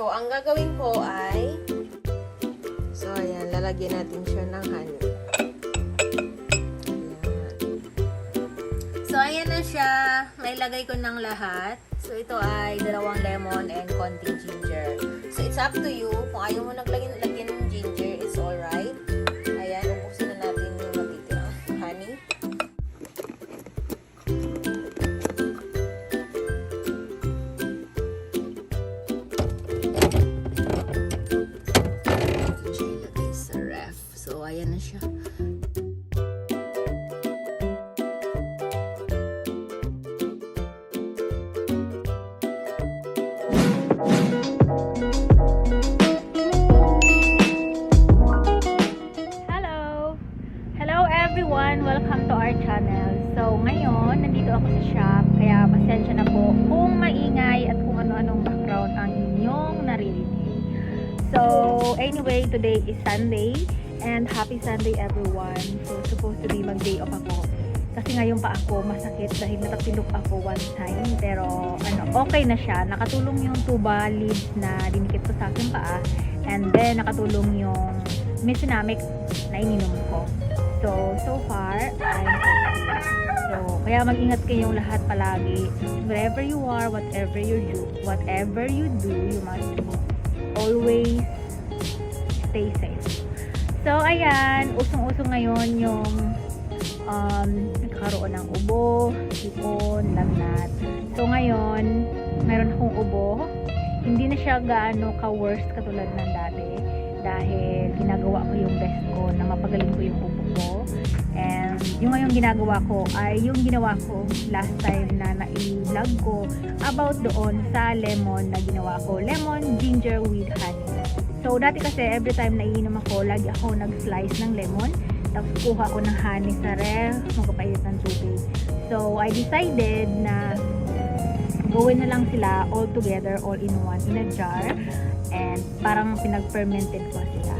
So, ang gagawin ko ay ayan, lalagyan natin siya ng honey. So, ayan na siya. Nailagay ko ng lahat. So, ito ay 2 lemon and konting ginger. So, it's up to you. Kung ayaw mo lagyan ng ginger, it's alright. Ayan, ubusin na natin yung natitirang honey. Ilagay sa ref. So, ayan na siya. Welcome to our channel. So, ngayon, nandito ako sa shop, kaya pasensya na po kung maingay at kung ano-anong background ang inyong naririnig. So, anyway, today is Sunday, and happy Sunday everyone. So, supposed to be mag-day off ako. Kasi ngayon pa ako masakit dahil natapilok ako one time, pero okay na siya. Nakatulong yung tuba leads na dinikit ko sa aking paa, and then nakatulong yung Misinamic na ininom ko. So far, I'm okay. So, kaya mag-ingat kayong lahat palagi. Wherever you are, whatever you do, you must always stay safe. So, ayan, usong-usong ngayon yung nagkaroon ng ubo, sipon, lagnat. So, ngayon, meron akong ubo. Hindi na siya gaano ka-worst katulad ng dati. Dahil ginagawa ko yung best ko na mapagaling ko yung ubo ko. And yung ngayong ginagawa ko ay yung ginawa ko last time na na-vlog ko about doon sa lemon na ginawa ko. Lemon ginger with honey. So dati kasi every time na iinom ako, lagi ako nag-slice ng lemon. Tapos kuha ako ng honey sa ref, magpapainit ng tubig. So I decided na gawin na lang sila all together, all in one, in a jar. And parang pinag-fermented ko sila.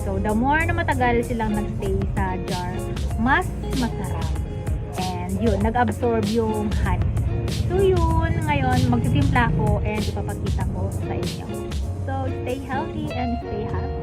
So, the more na matagal silang nagstay sa jar, mas masarap. And yun, nag-absorb yung honey. So, yun, ngayon, magtitimpla ko and ipapakita ko sa inyo. So, stay healthy and stay happy.